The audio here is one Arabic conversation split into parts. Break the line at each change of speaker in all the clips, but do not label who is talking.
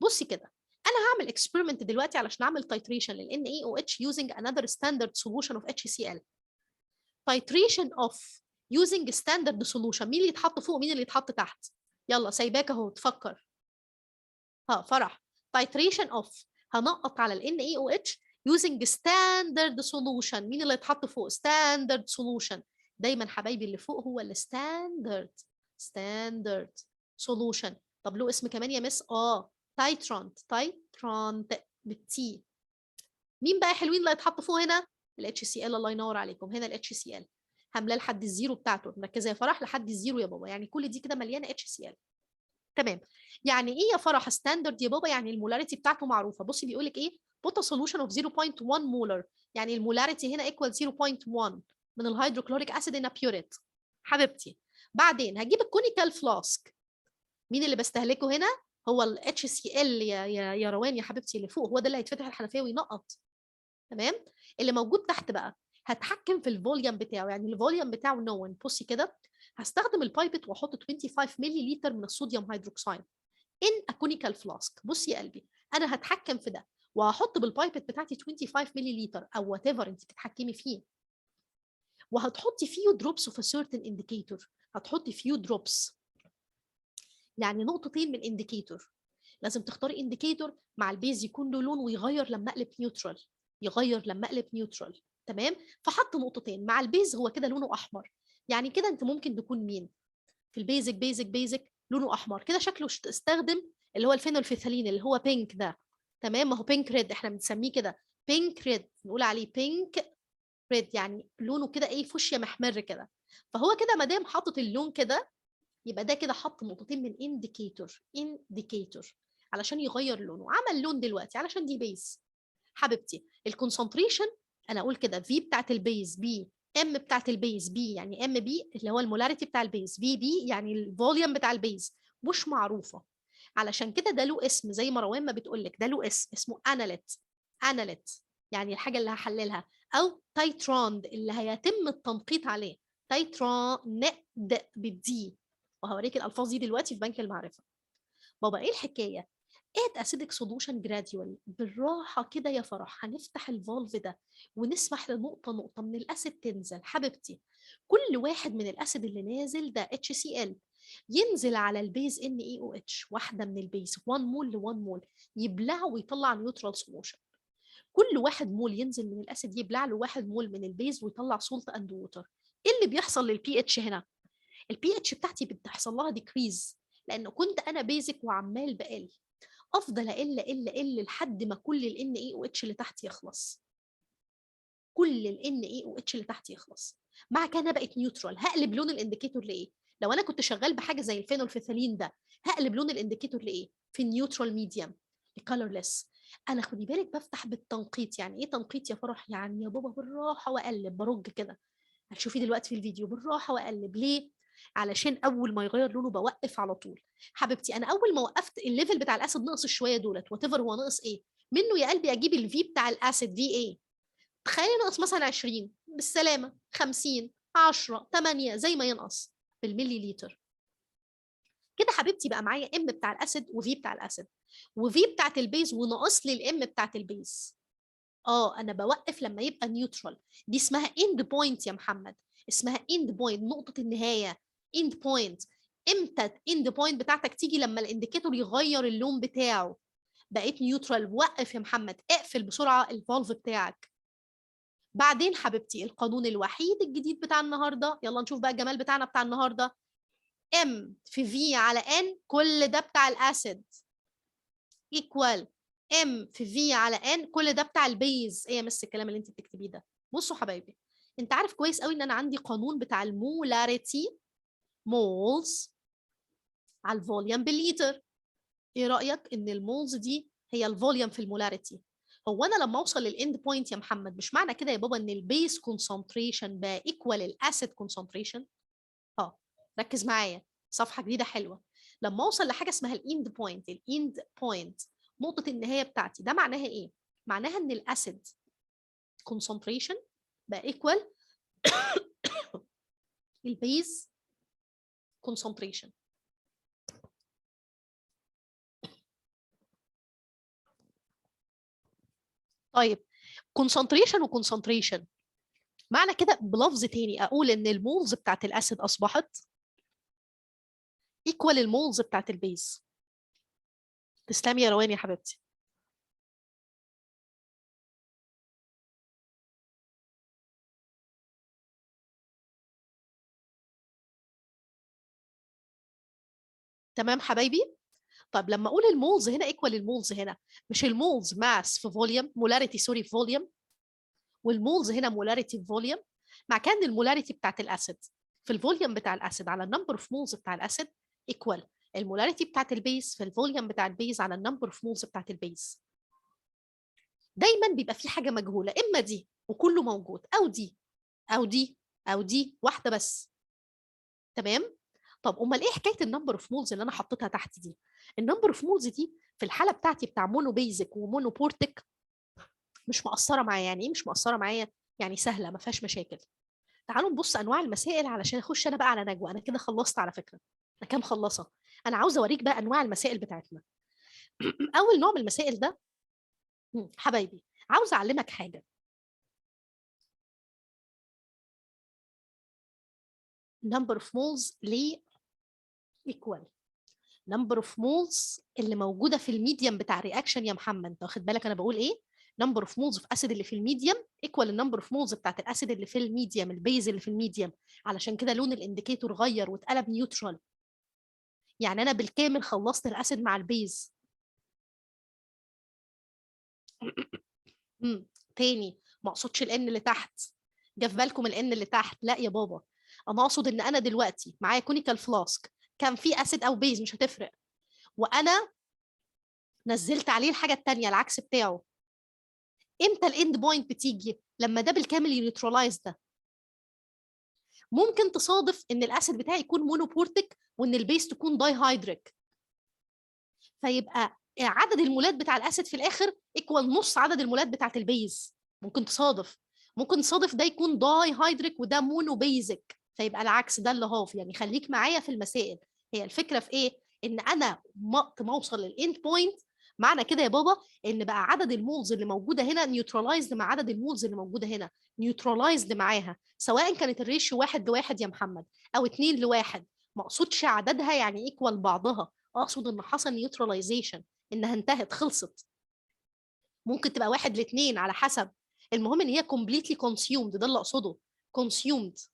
بصي كده، انا هعمل اكسبيرمنت دلوقتي علشان اعمل تايتريشن لل NaOH using another standard solution of HCl. titration of using standard solution، مين اللي يتحط فوق ومين اللي يتحط تحت؟ يلا سايباك اهو تفكر. ها فرح. titration of، هنقط على ال NaOH using standard solution، مين اللي يتحط فوق؟ standard solution. دايما حبايبي اللي فوق هو ال standard solution. طب له اسم كمان يا مس؟ تايترانت بالتي. مين بقى حلوين اللي هيتحط فوق هنا؟ ال HCl. الله ينور عليكم، هنا ال HCl هملاه لحد الزيرو بتاعته، مركزه يا فرح لحد الزيرو يا بابا، يعني كل دي كده مليانه HCl. تمام. يعني ايه يا فرح ستاندرد يا بابا؟ يعني المولاريتي بتاعته معروفه. بصي بيقول لك ايه؟ بوت سولوشن اوف 0.1 مولر، يعني المولاريتي هنا ايكوال 0.1 من الهيدروكلوريك اسيد ان بيوريت. حبيبتي بعدين هجيب الكونيكال فلاسك. مين اللي بستهلكه هنا؟ هو ال HCl يا روان يا حبيبتي اللي فوق، هو ده اللي هيتفتح الحنفيه وينقط. تمام. اللي موجود تحت بقى هتحكم في الفوليوم بتاعه، يعني الفوليوم بتاعه نون. بصي كده، هستخدم البايبت واحط 25 ملي لتر من الصوديوم هيدروكسيد ان اكونيكال فلاسك. بصي يا قلبي، انا هتحكم في ده وهحط بالبايبت بتاعتي 25 ملي لتر او وات ايفر انت بتتحكمي فيه، وهتحطي فيه دروبس اوف سيرتن انديكيتور. هتحطي فيه دروبس يعني نقطتين من انديكيتور. لازم تختاري انديكيتور مع البيز يكون له لون ويغير لما اقلب نيوترال، يغير لما اقلب نيوترال. تمام. فحط نقطتين مع البيز، هو كده لونه احمر. يعني كده انت ممكن تكون مين في البيزك؟ بيزك لونه احمر كده، شكله استخدم اللي هو الفينولفيثالين اللي هو بينك ده. تمام. ما هو بينك ريد احنا بنسميه كده، بينك ريد نقول عليه بينك ريد، يعني لونه كده ايه، فوشيا محمر كده. فهو كده ما دام حاطط اللون كده، يبقى ده كده حط نقطتين من انديكيتور علشان يغير لونه. عمل لون دلوقتي علشان دي بيز. حبيبتي الكونسنتريشن، انا اقول كده في بتاعت البيز بي، ام بتاعت البيز بي، يعني ام بي اللي هو المولاريتي بتاع البيز، في بي يعني الفوليوم بتاع البيز مش معروفه. علشان كده ده له اسم، زي ما روان ما بتقول لك ده له اسم اسمه اناليت يعني الحاجه اللي هحللها، او تايتراند اللي هيتم التنقيط عليه. تايتراند بالدي، وهوريك الالفاظ دي دلوقتي في بنك المعرفه. بابا ايه الحكايه؟ اد اسيدك سولوشن جراديوال، بالراحه كده يا فرح. هنفتح الفالف ده ونسمح لنقطه نقطه من الاسيد تنزل. حبيبتي كل واحد من الاسيد اللي نازل ده HCl ينزل على البيز NaOH، واحده من البيز 1 مول ل 1 مول، يبلعه ويطلع نيوترال سولوشن. كل واحد مول ينزل من الاسيد يبلع له 1 مول من البيز ويطلع سولت اند ووتر. ايه اللي بيحصل للبي اتش هنا؟ البي اتش بتاعتي بتحصل لها ديكريز، لانه كنت انا بيزك وعمال بقل، افضل اقل لحد ما كل ال NaOH اللي تحت يخلص. كل ال NaOH اللي تحت يخلص. مع كده بقت نيوترال. هقلب لون الانديكيتور لايه؟ لو انا كنت شغال بحاجه زي الفينولفيثالين ده، هقلب لون الانديكيتور لايه؟ في النيوترال ميديم، الكالرلس. انا خدي بالك بفتح بالتنقيط. يعني ايه تنقيط يا فرح؟ يعني يا بابا بالراحه واقلب، برج كده. هتشوفي دلوقتي في الفيديو بالراحه واقلب. ليه؟ علشان اول ما يغير لونه بوقف على طول. حبيبتي انا اول ما وقفت الليفل بتاع الاسيد نقص شويه دولت، وات ايفر هو ناقص ايه منه يا قلبي، اجيب الفي بتاع الاسيد في ايه. تخيلي ناقص مثلا 20 بالسلامه، 50، 10، 8 زي ما ينقص بالملي لتر. كده حبيبتي بقى معايا ام بتاع الاسيد وفي بتاع الاسيد وفي بتاعت البيز، وناقص لي الام بتاعت البيز. انا بوقف لما يبقى نيوترال. دي اسمها اند بوينت يا محمد، اسمها اند بوينت، نقطه النهايه، اند بوينت. امتى الاند بوينت بتاعتك تيجي؟ لما الانديكيتور يغير اللون بتاعه، بقيت نيوترال. وقف يا محمد، اقفل بسرعه الفالف بتاعك. بعدين حبيبتي القانون الوحيد الجديد بتاع النهارده، يلا نشوف بقى الجمال بتاعنا بتاع النهارده. ام في في على ان، كل ده بتاع الاسيد، ايكوال ام في في على ان، كل ده بتاع البيز. ايه يا مس الكلام اللي انت بتكتبيه ده؟ بصوا حبايبي، انت عارف كويس قوي ان انا عندي قانون بتاع المولاريتي، مولز على الفوليوم بالليتر. ايه رايك ان المولز دي هي الفوليوم في المولاريتي؟ هو انا لما اوصل للاند بوينت يا محمد، مش معنى كده يا بابا ان البيس كونسنتريشن بقى ايكوال الاسيد كونسنتريشن؟ اه ركز معايا، صفحه جديده حلوه. لما اوصل لحاجه اسمها الاند بوينت نقطه النهايه بتاعتي، ده معناها ايه؟ معناها ان الاسيد كونسنتريشن بقى ايكوال البيز كونسنتريشن. طيب كونسنتريشن وكونسنتريشن، معنى كده بلفظ تاني اقول ان المولز بتاعت الاسيد اصبحت ايكوال المولز بتاعت البيز. تسلمي يا روان يا حبيبتي. تمام حبايبي. طب لما اقول المولز هنا ايكوال المولز هنا، مش المولز ماس في فوليوم، مولاريتي سوري في فوليوم، والمولز هنا مولاريتي في فوليوم، مع كان المولاريتي بتاعت الاسيد في الفوليوم بتاع الاسيد على النمبر اوف مولز بتاع الاسيد ايكوال المولاريتي بتاعت البيز في الفوليوم بتاع البيز على النمبر اوف مولز بتاعت البيز. دايما بيبقى في حاجه مجهوله، اما دي وكله موجود، او دي او دي او دي واحده بس. تمام. طب امال ايه حكايه النمبر اوف مولز اللي انا حطيتها تحت دي؟ النمبر اوف مولز دي في الحاله بتاعتي بتاع مونو بيزك ومونو بورتك مش مقصره معايا. يعني ايه مش مقصره معايا؟ يعني سهله ما فيهاش مشاكل. تعالوا نبص انواع المسائل علشان اخش انا بقى على نجوى. انا كده خلصت على فكره، انا كام خلصه. انا عاوزه اوريك بقى انواع المسائل بتاعتنا. اول نوع من المسائل ده حبايبي عاوزه اعلمك حاجه. number of moles ليه equal number of moles اللي موجوده في الميديم بتاع الرياكشن يا محمد. انت واخد بالك انا بقول ايه؟ number of moles في اسيد اللي في الميديم equal النمبر اوف moles بتاعت الاسيد اللي في الميديم، البيز اللي في الميديم. علشان كده لون الانديكيتور غير واتقلب نيوترال. يعني انا بالكامل خلصت الاسيد مع البيز. تاني، ما اقصدش الان اللي تحت. جه في بالكم الان اللي تحت؟ لا يا بابا، انا اقصد ان انا دلوقتي معايا كونيكال فلاسك كان في اسيد او بيز مش هتفرق، وانا نزلت عليه الحاجه الثانيه العكس بتاعه. امتى الاند بوينت بتيجي؟ لما ده بالكامل ينيوترلايز ده. ممكن تصادف ان الاسيد بتاعي يكون مونوبورتيك وان البيس تكون داي هايدريك، فيبقى عدد المولات بتاع الاسيد في الاخر ايكوال نص عدد المولات بتاعت البيز. ممكن تصادف. ممكن تصادف ده يكون داي هايدريك وده مونو بيزك، فيبقى العكس ده اللي هاف. يعني خليك معايا في المسائل. هي الفكره في ايه؟ ان انا وقت ما اوصل للاند بوينت، معنى كده يا بابا ان بقى عدد المولز اللي موجوده هنا نيوترلايزد مع عدد المولز اللي موجوده هنا نيوترلايزد معاها، سواء كانت الريشيو 1:1 يا محمد او 2:1. ما اقصدش عددها يعني ايكوال بعضها، اقصد ان حصل نيوتراليزيشن، انها انتهت خلصت. ممكن تبقى 1:2 على حسب. المهم ان هي completely consumed، ده اللي اقصده. consumed.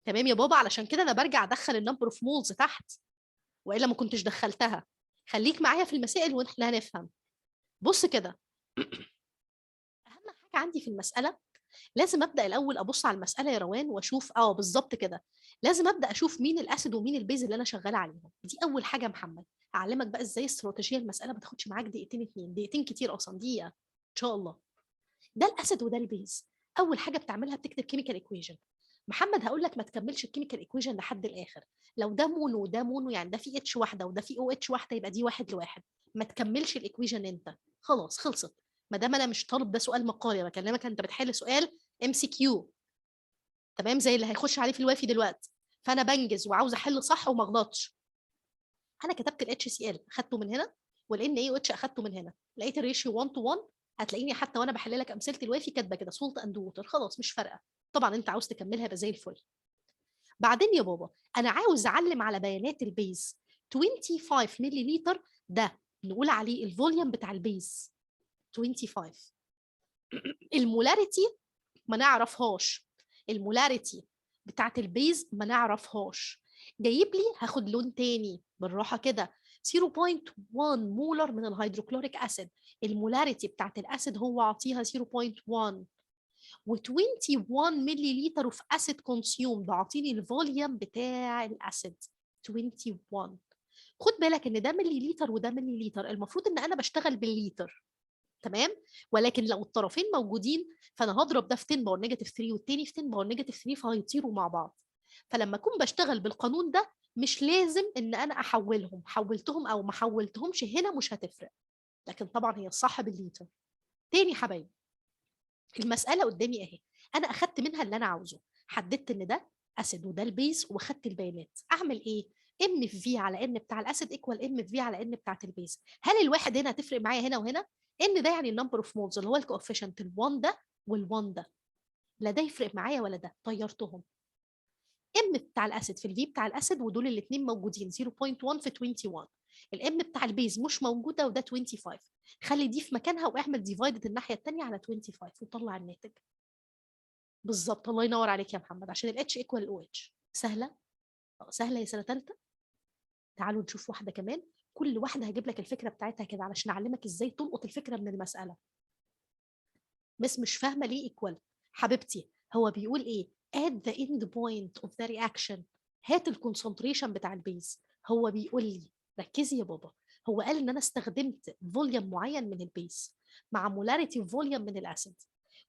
تمام يا بابا. علشان كده انا برجع ادخل النمبر اوف مولز تحت، والا ما كنتش دخلتها. خليك معايا في المسائل واحنا هنفهم. بص كده. اهم حاجه عندي في المساله، لازم ابدا الاول ابص على المساله يا روان واشوف بالظبط كده. لازم ابدا اشوف مين الاسيد ومين البيز اللي انا شغاله عليهم. دي اول حاجه يا محمد. اعلمك بقى ازاي استراتيجيه المساله ما تاخدش معاك دقيقتين اتنين، دقيقتين كتير اصلا، دقيقه ان شاء الله. ده الاسيد وده البيز. اول حاجه بتعملها بتكتب كيميكال ايكويشن. محمد هقول لك ما تكملش الكيميكال ايكويشن لحد الاخر. لو ده مونو وده مونو، يعني ده في اتش واحده وده في او اتش واحده، يبقى دي 1:1. ما تكملش الايكويشن انت، خلاص خلصت. ما دام انا مش طالب ده سؤال مقالي، بكلمك انت بتحل سؤال MCQ. تمام، زي اللي هيخش عليه في الوافي دلوقتي. فانا بنجز وعاوز احل صح وما اغلطش. انا كتبت الاتش سي ال اخدته من هنا، والان اي او اتش اخدته من هنا. لقيت الريشيو 1:1. هتلاقيني حتى وانا بحل لك امثله الوافي كاتبه كده سولت اند ووتر، خلاص مش فارقه. طبعا انت عاوز تكملها يبقى زي الفل. بعدين يا بابا انا عاوز اعلم على بيانات البيز. 25 ملي لتر ده نقول عليه الفوليوم بتاع البيز 25. المولاريتي ما نعرفهاش. المولاريتي بتاعت البيز ما نعرفهاش. جايب لي، هاخد لون تاني بالراحه كده، 0.1 مولر من الهيدروكلوريك اسيد. المولاريتي بتاعت الاسيد هو عطيها 0.1، و21 ملي لتر اوف اسيد كونسيوم، ده عاطيني الفوليوم بتاع الاسيد 21. خد بالك ان ده ملي لتر وده ملي لتر، المفروض ان انا بشتغل بالليتر. تمام. ولكن لو الطرفين موجودين فانا هضرب ده في 10 باور نيجاتيف 3 والتاني في 10 باور نيجاتيف 3، فهيطيروا مع بعض. فلما اكون بشتغل بالقانون ده مش لازم ان انا احولهم، حولتهم او ما حولتهمش هنا مش هتفرق. لكن طبعا هي الصح بالليتر. تاني حبايبي، المساله قدامي اهي. انا اخدت منها اللي انا عاوزه، حددت ان ده اسيد وده البيز واخدت البيانات. اعمل ايه؟ ام في في على ان بتاع الاسيد ايكوال ام في في على ان بتاعت البيز. هل الواحد هنا هتفرق معايا هنا وهنا؟ ان ده يعني النمبر اوف مولز اللي هو الكوفيشنت ال1 ده وال1 ده، لا ده يفرق معايا ولا ده، طيرتهم. ام بتاع الاسيد في الفي بتاع الاسيد ودول الاثنين موجودين 0.1 في 21. الام بتاع البيز مش موجوده وده 25. خلي دي في مكانها واعمل ديفايدد الناحيه الثانيه على 25 وطلع الناتج. بالظبط، الله ينور عليك يا محمد، عشان الاتش ايكوال او اتش. سهله؟ سهله يا سنه ثالثه. تعالوا نشوف واحده كمان، كل واحده هجيب لك الفكره بتاعتها كده علشان اعلمك ازاي تلقط الفكره من المساله. بس مش فاهمه ليه ايكوال. حبيبتي هو بيقول ايه؟ at the end point of the reaction هات الكونسنتريشن بتاع البيز. هو بيقول لي ركزي يا بابا، هو قال ان انا استخدمت فوليوم معين من البيز مع مولاريتي فوليوم من الاسيد،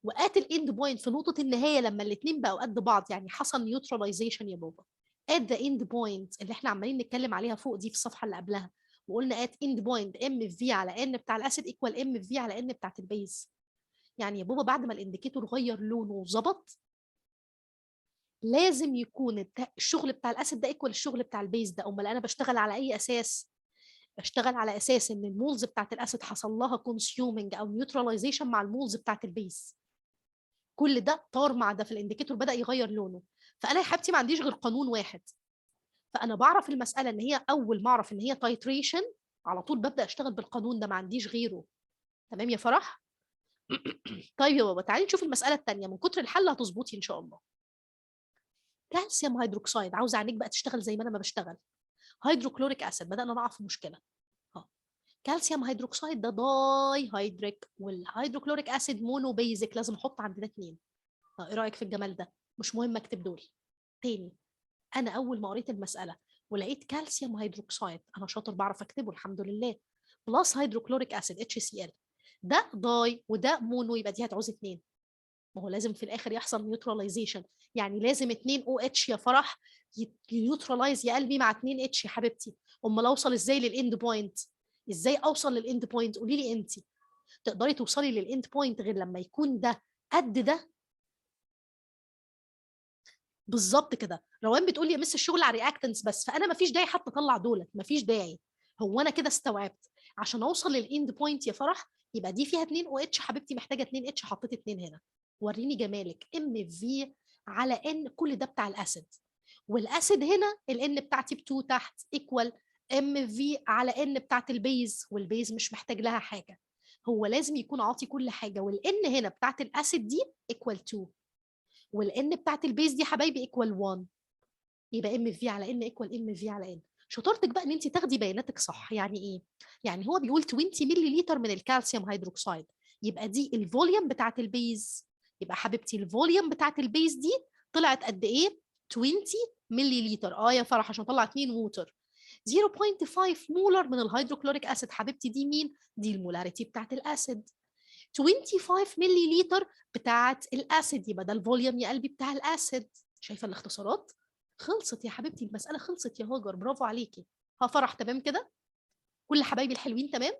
وات الاند بوينت في نقطه النهايه لما الاثنين بقوا قد بعض يعني حصل نيوتراليزيشن يا بابا. at the end point اللي احنا عمالين نتكلم عليها فوق دي في الصفحه اللي قبلها، وقلنا at end point ام في على ان بتاع الاسيد ايكوال ام في على ان بتاعت البيز. يعني يا بابا بعد ما الانديكيتور غير لونه وظبط، لازم يكون الشغل بتاع الاسيد ده ايكوال الشغل بتاع البيز ده. امال انا بشتغل على اي اساس؟ بشتغل على اساس ان المولز بتاعت الاسيد حصل لها كونسيومنج او نيوتراليزيشن مع المولز بتاعت البيز. كل ده طار مع ده، في الانديكيتور بدا يغير لونه. فانا يا حبيبتي ما عنديش غير قانون واحد، فانا بعرف المساله ان هي اول ما اعرف ان هي تايتريشن على طول ببدا اشتغل بالقانون ده، ما عنديش غيره. تمام يا فرح؟ طيب يا بابا تعالي نشوف المساله الثانيه، من كتر الحل هتظبطي ان شاء الله. كالسيوم هيدروكسيد، عاوزه عينيك بقى تشتغل زي ما انا ما بشتغل. هيدروكلوريك اسيد، بدانا نقع في مشكله. اه، كالسيوم هيدروكسيد ده داي هيدريك، والهيدروكلوريك اسيد مونو بيزك، لازم احط عندنا اثنين. ايه رايك في الجمال ده؟ مش مهم اكتب دول. تاني، انا اول ما قريت المساله ولقيت كالسيوم هيدروكسيد، انا شاطر بعرف اكتبه الحمد لله، بلس هيدروكلوريك اسيد اتش سي ال، ده داي وده مونو، يبقى دي هتعوز اثنين. ما هو لازم في الاخر يحصل نيوتراليزيشن، يعني لازم 2 او اتش يا فرح ينيوتراليز يا قلبي مع 2 اتش يا حبيبتي. امال اوصل ازاي للاند بوينت؟ ازاي اوصل للاند بوينت؟ قولي لي انت، تقدري توصلي للاند بوينت غير لما يكون ده قد ده؟ بالظبط كده. روان بتقول لي يا مس الشغل على رياكتنس بس، فانا ما فيش داعي حتى اطلع دولت، ما فيش داعي. هو انا كده استوعبت عشان اوصل للاند بوينت يا فرح يبقى دي فيها 2 او اتش حبيبتي، محتاجه 2 اتش، حطيت 2 هنا. وريني جمالك، ام في على ان، كل ده بتاع الاسيد، والاسيد هنا الان بتاعتي ب2 تحت ايكوال ام في على ان بتاعت البيز، والبيز مش محتاج لها حاجه. هو لازم يكون عاطي كل حاجه، والان هنا بتاعت الاسيد دي ايكوال 2، والان بتاعت البيز دي حبايبي ايكوال 1. يبقى ام في على ان ايكوال ام في على ان. شطارتك بقى ان انت تاخدي بياناتك صح. يعني ايه؟ يعني هو بيقول 20 مللي لتر من الكالسيوم هيدروكسيد، يبقى دي الفوليوم بتاعت البيز. يبقى حبيبتي الفوليوم بتاعت البيز دي طلعت قد ايه؟ 20 مللي لتر. يا فرح عشان اطلع 2 ووتر. 0.5 مولر من الهيدروكلوريك اسيد حبيبتي، دي مين؟ دي المولاريتي بتاعت الاسيد. 25 مللي لتر بتاعت الاسيد، يبقى ده الفوليوم يا قلبي بتاع الاسيد. شايفه الاختصارات؟ خلصت يا حبيبتي المساله، خلصت يا هاجر، برافو عليكي. ها فرح تمام كده؟ كل حبايبي الحلوين تمام؟